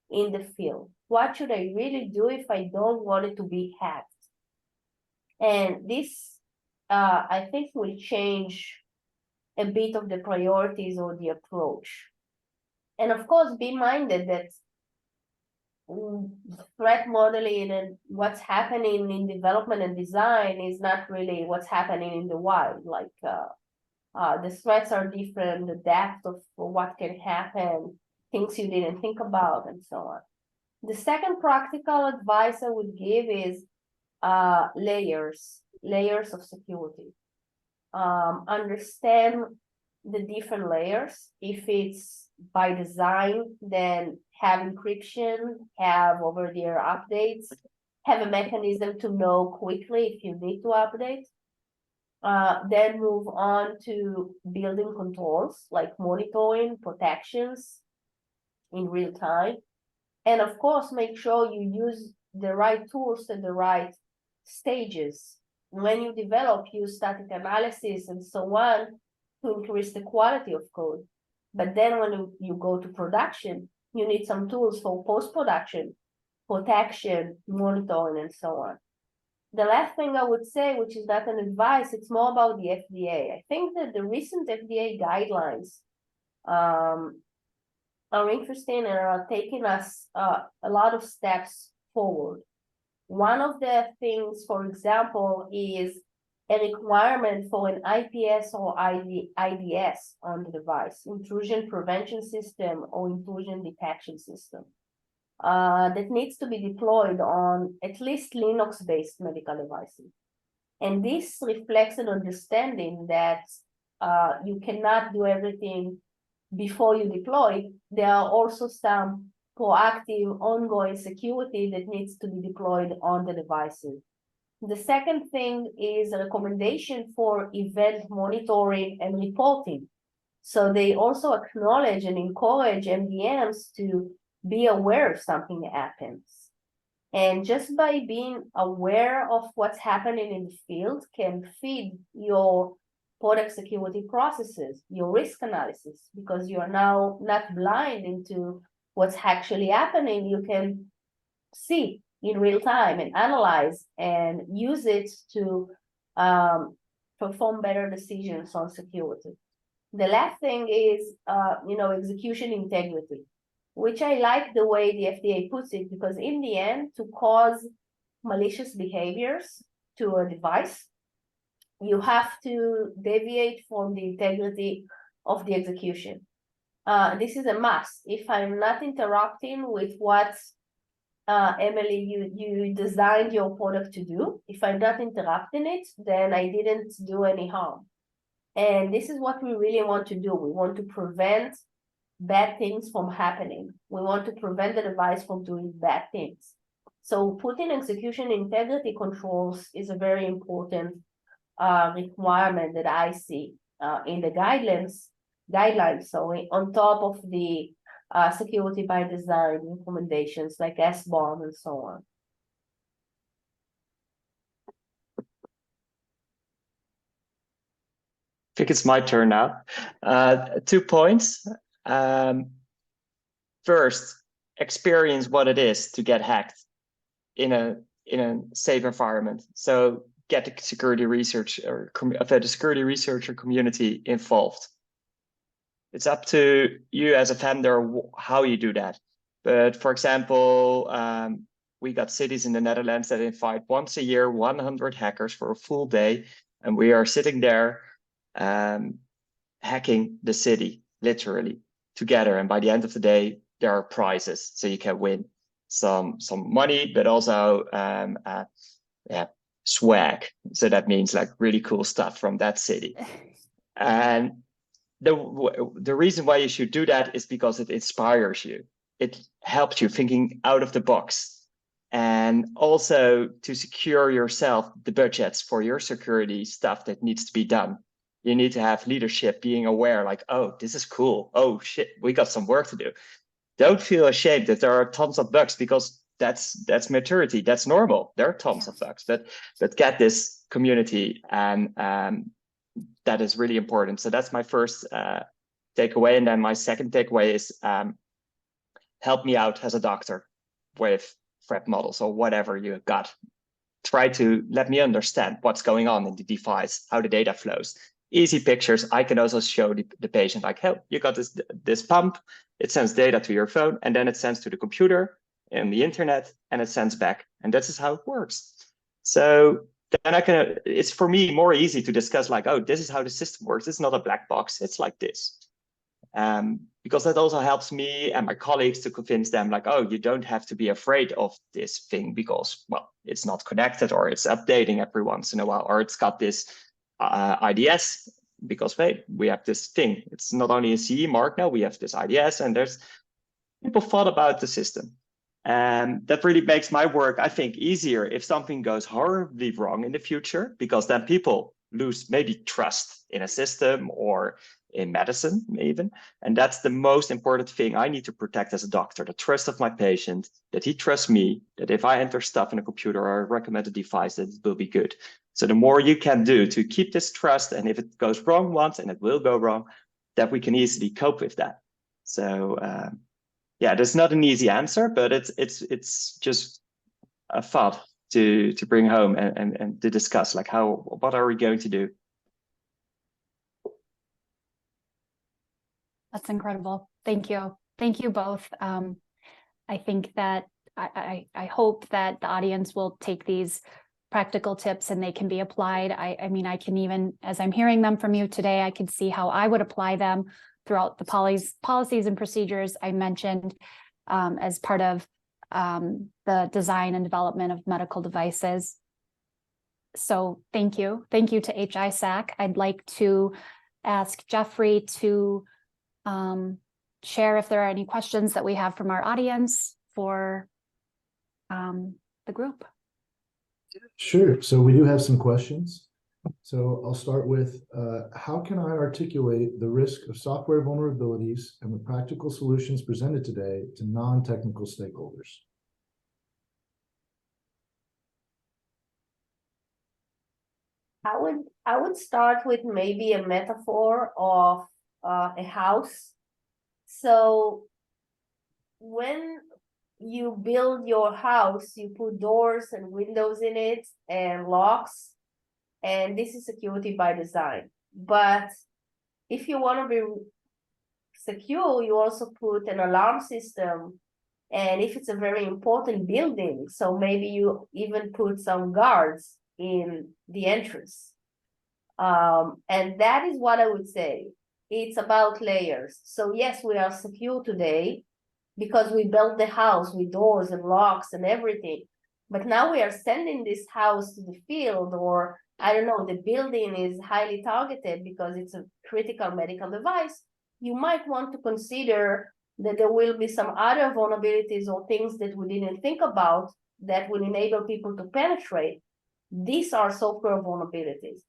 in the field? What should I really do if I don't want it to be hacked? And this, I think, will change a bit of the priorities or the approach. And of course, be minded that threat modeling and what's happening in development and design is not really what's happening in the wild. Like the threats are different, the depth of what can happen, things you didn't think about, and so on. The second practical advice I would give is layers of security. Understand the different layers. If it's by design, then have encryption, have over-the-air updates, have a mechanism to know quickly if you need to update. Then move on to building controls like monitoring, protections in real time. And of course, make sure you use the right tools at the right stages. When you develop, use static analysis and so on to increase the quality of code. But then when you go to production, you need some tools for post-production, protection, monitoring, and so on. The last thing I would say, which is not an advice, it's more about the FDA. I think that the recent FDA guidelines are interesting and are taking us a lot of steps forward. One of the things, for example, is a requirement for an IPS or IDS on the device, intrusion prevention system or intrusion detection system, that needs to be deployed on at least Linux-based medical devices. And this reflects an understanding that you cannot do everything before you deploy. There are also some proactive ongoing security that needs to be deployed on the devices. The second thing is a recommendation for event monitoring and reporting. So they also acknowledge and encourage MDMs to be aware if something happens. And just by being aware of what's happening in the field can feed your product security processes, your risk analysis, because you are now not blind into what's actually happening. You can see in real time and analyze and use it to perform better decisions on security. The last thing is, execution integrity, which I like the way the FDA puts it, because in the end, to cause malicious behaviors to a device, you have to deviate from the integrity of the execution. This is a must. If I'm not interrupting with what Emily, you designed your product to do, if I'm not interrupting it, then I didn't do any harm. And this is what we really want to do. We want to prevent bad things from happening. We want to prevent the device from doing bad things. So putting execution integrity controls is a very important requirement that I see in the guidelines. So on top of the security by design recommendations like SBOM and so on. I think it's my turn now. 2 points. First, experience what it is to get hacked in a safe environment. So get the security researcher community involved. It's up to you as a vendor how you do that. But for example, we got cities in the Netherlands that invite once a year 100 hackers for a full day, and we are sitting there hacking the city literally together. And by the end of the day, there are prizes, so you can win some money, but also swag. So that means like really cool stuff from that city. And the reason why you should do that is because it inspires you. It helps you thinking out of the box, and also to secure yourself the budgets for your security stuff that needs to be done. You need to have leadership being aware, like, oh, this is cool. Oh shit, we got some work to do. Don't feel ashamed that there are tons of bugs, because that's maturity. That's normal. There are tons of bugs, but get this community, and that is really important. So that's my first takeaway. And then my second takeaway is help me out as a doctor with threat models or whatever you got. Try to let me understand what's going on in the device, how the data flows. Easy pictures. I can also show the patient, like, hey, you got this pump, it sends data to your phone, and then it sends to the computer and the internet, and it sends back. And this is how it works. So then it's for me more easy to discuss, like, oh, this is how the system works. It's not a black box. It's like this. Because that also helps me and my colleagues to convince them, like, oh, you don't have to be afraid of this thing because, well, it's not connected, or it's updating every once in a while, or it's got this IDS, because wait, we have this thing. It's not only a CE mark now, we have this IDS, and there's people thought about the system. And that really makes my work, I think, easier if something goes horribly wrong in the future, because then people lose maybe trust in a system or in medicine even. And that's the most important thing I need to protect as a doctor, the trust of my patient, that he trusts me, that if I enter stuff in a computer or I recommend a device, that it will be good. So the more you can do to keep this trust, and if it goes wrong once, and it will go wrong, that we can easily cope with that. So yeah, there's not an easy answer, but it's just a thought to bring home and to discuss, like, what are we going to do? That's incredible. Thank you. Thank you both. I think that I hope that the audience will take these practical tips and they can be applied. I mean, I can even, as I'm hearing them from you today, I can see how I would apply them throughout the policies and procedures I mentioned as part of the design and development of medical devices. So thank you. Thank you to HISAC. I'd like to ask Jeffrey to share if there are any questions that we have from our audience for the group. Sure. So we do have some questions. So I'll start with, how can I articulate the risk of software vulnerabilities and the practical solutions presented today to non-technical stakeholders? I would start with maybe a metaphor of a house. So when you build your house, you put doors and windows in it and locks, and this is security by design. But if you want to be secure, you also put an alarm system. And if it's a very important building, so maybe you even put some guards in the entrance. And that is what I would say. It's about layers. So yes, we are secure today because we built the house with doors and locks and everything. But now we are sending this house to the field, or I don't know, the building is highly targeted because it's a critical medical device. You might want to consider that there will be some other vulnerabilities or things that we didn't think about that will enable people to penetrate. These are software vulnerabilities.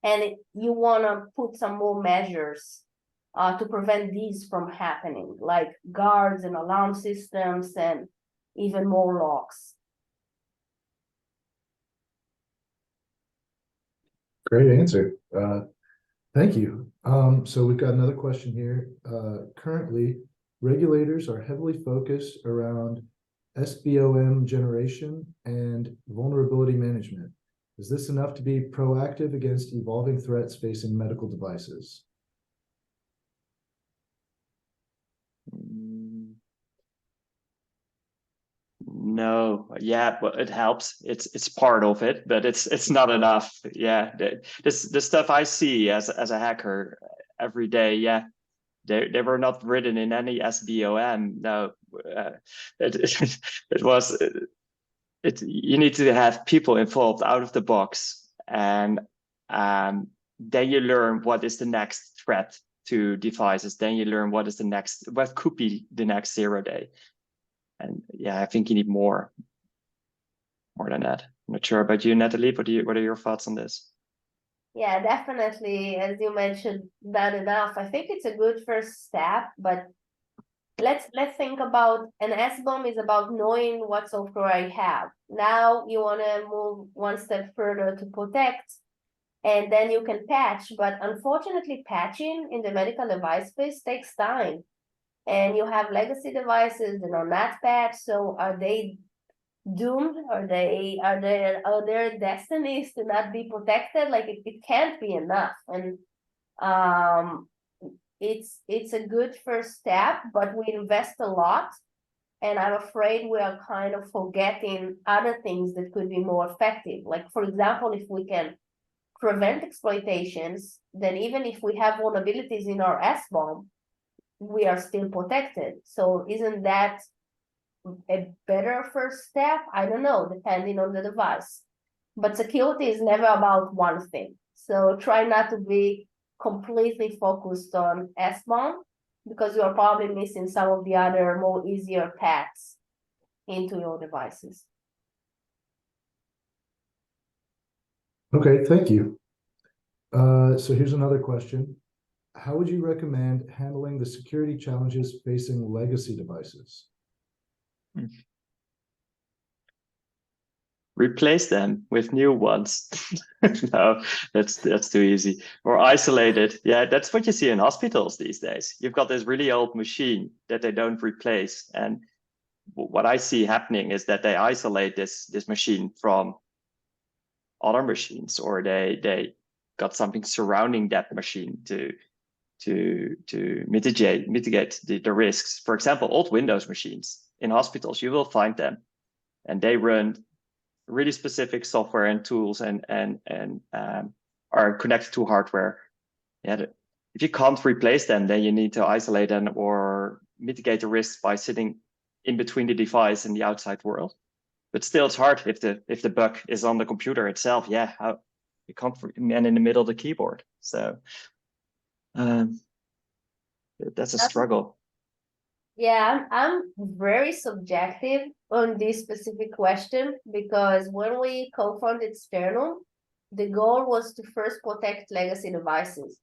And you want to put some more measures to prevent these from happening, like guards and alarm systems and even more locks. Great answer. Thank you. So we've got another question here. Currently, regulators are heavily focused around SBOM generation and vulnerability management. Is this enough to be proactive against evolving threats facing medical devices? No, yeah, but it helps. It's part of it, but it's not enough. Yeah, the stuff I see as a hacker every day, yeah, they were not written in any SBOM. No, it was. You need to have people involved out of the box, and then you learn what is the next threat to devices. Then you learn what could be the next 0 day. And yeah, I think you need more than that. I'm not sure about you, Natali. What are your thoughts on this? Yeah, definitely. As you mentioned, not enough. I think it's a good first step, but let's think about an SBOM is about knowing what software I have. Now you want to move one step further to protect, and then you can patch. But unfortunately, patching in the medical device space takes time. And you have legacy devices that are not patched. So are they doomed? Are their destinies to not be protected? Like it can't be enough. And it's a good first step, but we invest a lot. And I'm afraid we are kind of forgetting other things that could be more effective. Like, for example, if we can prevent exploitations, then even if we have vulnerabilities in our SBOM, we are still protected. So isn't that a better first step? I don't know, depending on the device. But security is never about one thing. So try not to be completely focused on SBOM, because you are probably missing some of the other more easier paths into your devices. Okay, thank you. So here's another question. How would you recommend handling the security challenges facing legacy devices? Replace them with new ones. No, that's too easy. Or isolated. Yeah, that's what you see in hospitals these days. You've got this really old machine that they don't replace. And what I see happening is that they isolate this machine from other machines, or they got something surrounding that machine to mitigate the risks. For example, old Windows machines in hospitals, you will find them, and they run really specific software and tools and are connected to hardware. Yeah, if you can't replace them, then you need to isolate them or mitigate the risks by sitting in between the device and the outside world. But still, it's hard if the bug is on the computer itself. Yeah, how you can't, and in the middle of the keyboard. So that's a struggle. Yeah, I'm very subjective on this specific question, because when we co-founded Sternum, the goal was to first protect legacy devices.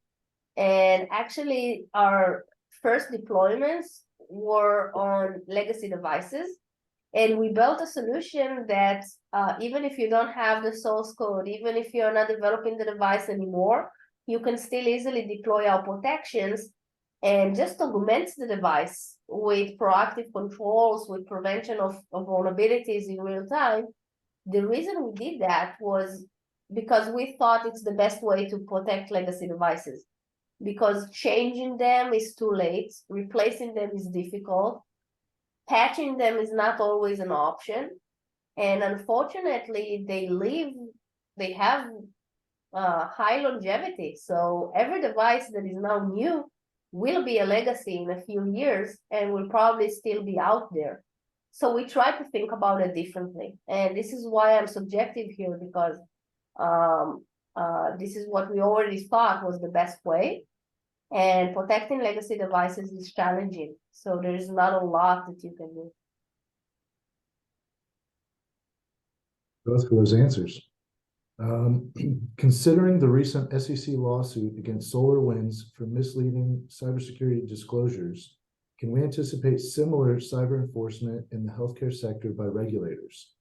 And actually, our first deployments were on legacy devices. And we built a solution that even if you don't have the source code, even if you're not developing the device anymore, you can still easily deploy our protections and just augment the device with proactive controls, with prevention of vulnerabilities in real time. The reason we did that was because we thought it's the best way to protect legacy devices, because changing them is too late, replacing them is difficult, patching them is not always an option, and unfortunately they have high longevity. So every device that is now new will be a legacy in a few years and will probably still be out there. So we try to think about it differently, and this is why I'm subjective here, because this is what we already thought was the best way. And protecting legacy devices is challenging, so there is not a lot that you can do. Both for those answers. Considering the recent SEC lawsuit against SolarWinds for misleading cybersecurity disclosures, can we anticipate similar cyber enforcement in the healthcare sector by regulators?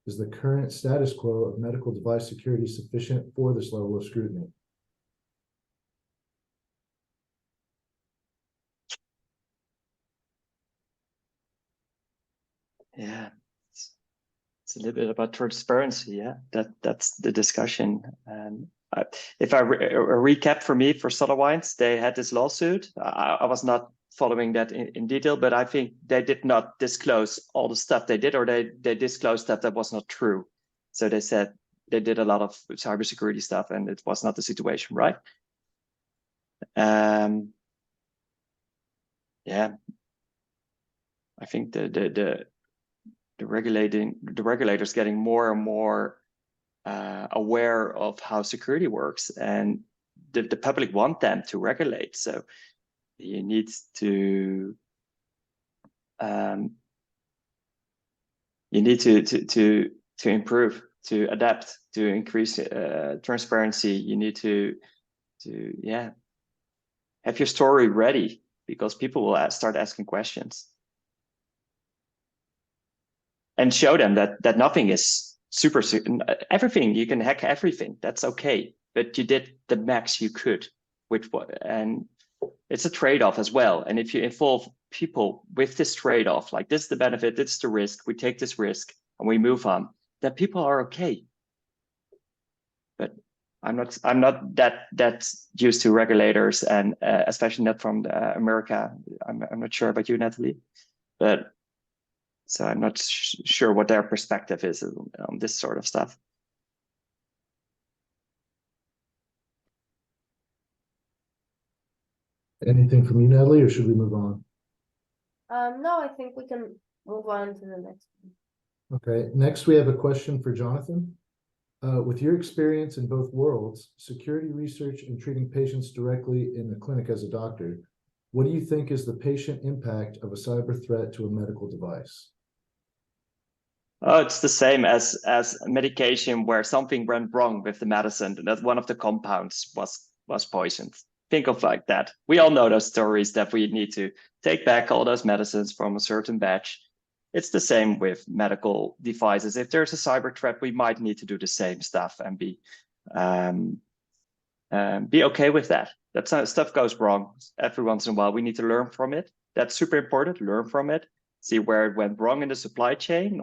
Is the current status quo of medical device security sufficient for this level of scrutiny? Yeah, it's a little bit about transparency. Yeah, that's the discussion. If I recap for me, for SolarWinds, they had this lawsuit. I was not following that in detail, but I think they did not disclose all the stuff they did, or they disclosed that was not true. So they said they did a lot of cybersecurity stuff, and it was not the situation, right? Yeah, I think the regulators getting more and more aware of how security works, and the public want them to regulate. So you need to improve, to adapt, to increase transparency. You need to have your story ready, because people will start asking questions, and show them that nothing is super, everything, you can hack everything, that's okay, but you did the max you could with what, and it's a trade-off as well. And if you involve people with this trade-off, like this is the benefit, this is the risk, we take this risk and we move on, then people are okay. But I'm not that used to regulators, and especially not from America. I'm not sure about you, Natali, but so I'm not sure what their perspective is on this sort of stuff. Anything from you, Natalie, or should we move on? No, I think we can move on to the next one. Okay, next we have a question for Jonathan. With your experience in both worlds, security research and treating patients directly in the clinic as a doctor, what do you think is the patient impact of a cyber threat to a medical device? Oh, it's the same as medication, where something went wrong with the medicine, and that one of the compounds was poisoned. Think of like that. We all know those stories, that we need to take back all those medicines from a certain batch. It's the same with medical devices. If there's a cyber threat, we might need to do the same stuff and be okay with that. That stuff goes wrong every once in a while. We need to learn from it. That's super important. Learn from it. See where it went wrong in the supply chain,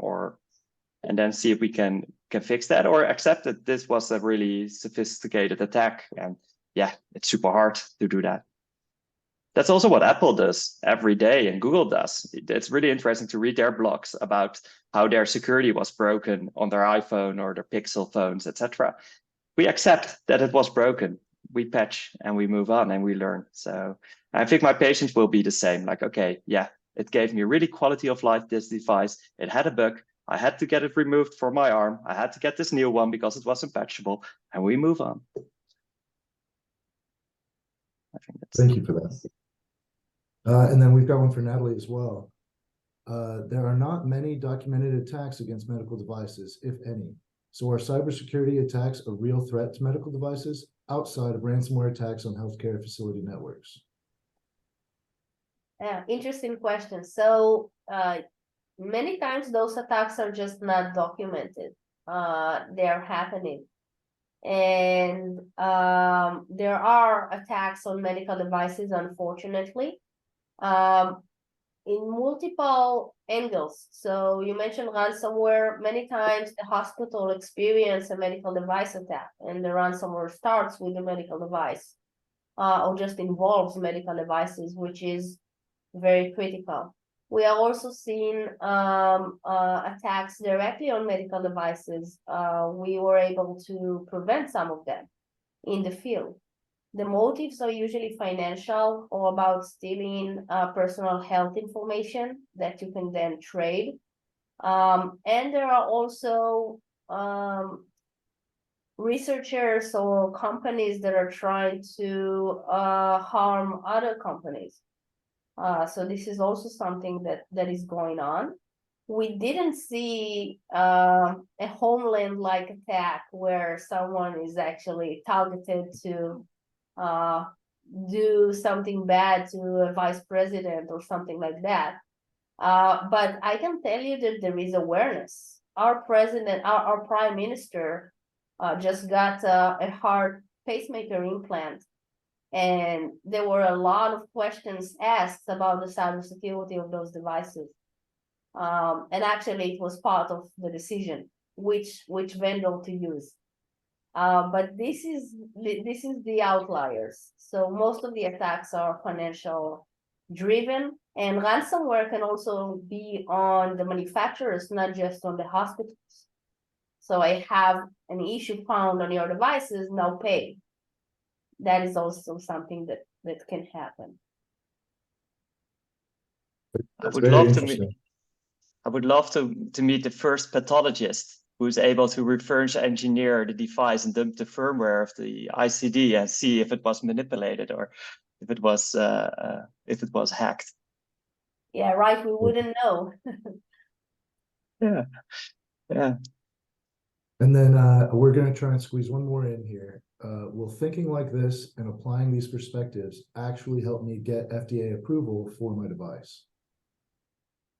and then see if we can fix that, or accept that this was a really sophisticated attack. And yeah, it's super hard to do that. That's also what Apple does every day and Google does. It's really interesting to read their blogs about how their security was broken on their iPhone or their Pixel phones, etc. We accept that it was broken. We patch and we move on and we learn. So I think my patients will be the same. Like, okay, yeah, it gave me really quality of life, this device. It had a bug. I had to get it removed from my arm. I had to get this new one because it wasn't patchable, and we move on. I think that's... Thank you for that. And then we've got one for Natali as well. There are not many documented attacks against medical devices, if any. So are cybersecurity attacks a real threat to medical devices outside of ransomware attacks on healthcare facility networks? Yeah, interesting question. So many times those attacks are just not documented. They're happening. And there are attacks on medical devices, unfortunately, in multiple angles. So you mentioned ransomware. Many times the hospital experience a medical device attack, and the ransomware starts with the medical device, or just involves medical devices, which is very critical. We are also seeing attacks directly on medical devices. We were able to prevent some of them in the field. The motives are usually financial or about stealing personal health information that you can then trade. And there are also researchers or companies that are trying to harm other companies. So this is also something that is going on. We didn't see a homeland-like attack where someone is actually targeted to do something bad to a vice president or something like that. But I can tell you that there is awareness. Our president, our prime minister, just got a heart pacemaker implant. And there were a lot of questions asked about the cybersecurity of those devices. And actually, it was part of the decision which vendor to use. But this is the outliers. So most of the attacks are financial driven, and ransomware can also be on the manufacturers, not just on the hospitals. So I have an issue found on your devices, now pay. That is also something that can happen. I would love to meet the first pathologist who's able to reverse engineer the device and dump the firmware of the ICD and see if it was manipulated or if it was hacked. Yeah, right. We wouldn't know. Yeah. And then we're going to try and squeeze one more in here. Will thinking like this and applying these perspectives actually help me get FDA approval for my device?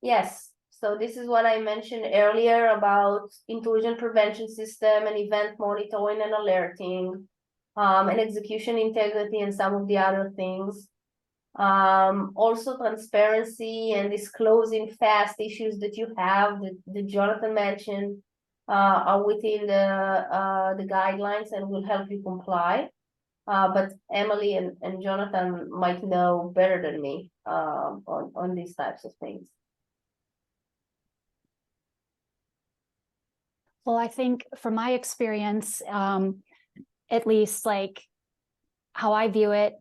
Yes. So this is what I mentioned earlier about intrusion prevention system and event monitoring and alerting, and execution integrity and some of the other things. Also transparency and disclosing fast issues that you have that Jonathan mentioned are within the guidelines and will help you comply. But Emily and Jonathan might know better than me on these types of things. Well, I think from my experience, at least like how I view it,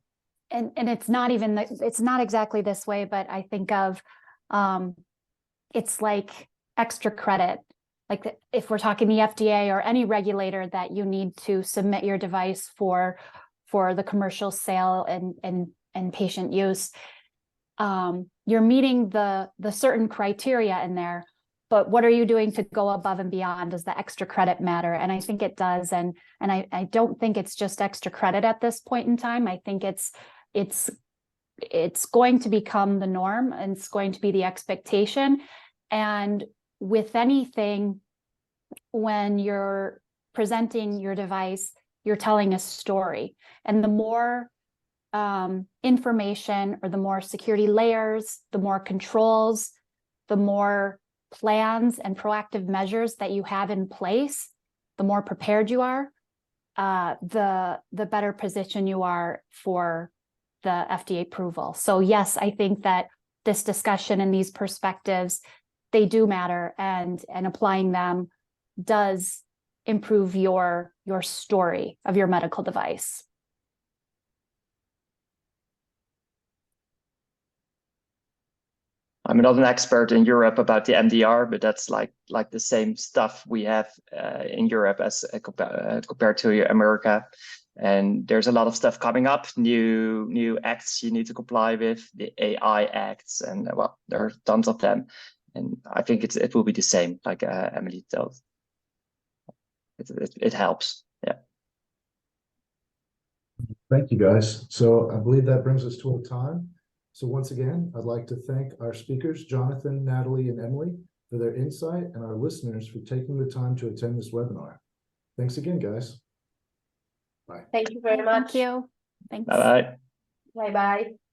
and it's not even, it's not exactly this way, but I think of, it's like extra credit. Like if we're talking the FDA or any regulator that you need to submit your device for the commercial sale and patient use, you're meeting the certain criteria in there. But what are you doing to go above and beyond? Does the extra credit matter? And I think it does. And I don't think it's just extra credit at this point in time. I think it's going to become the norm and it's going to be the expectation. And with anything, when you're presenting your device, you're telling a story. And the more information or the more security layers, the more controls, the more plans and proactive measures that you have in place, the more prepared you are, the better position you are for the FDA approval. So yes, I think that this discussion and these perspectives, they do matter, and applying them does improve your story of your medical device. I'm not an expert in Europe about the MDR, but that's like the same stuff we have in Europe as compared to America. And there's a lot of stuff coming up, new acts you need to comply with, the AI acts, and well, there are tons of them. And I think it will be the same, like Emily told. It helps. Yeah. Thank you, guys. So I believe that brings us to our time. So once again, I'd like to thank our speakers, Jonathan, Natalie, and Emily, for their insight, and our listeners for taking the time to attend this webinar. Thanks again, guys. Bye. Thank you very much. Thank you. Thanks. Bye-bye. Bye-bye.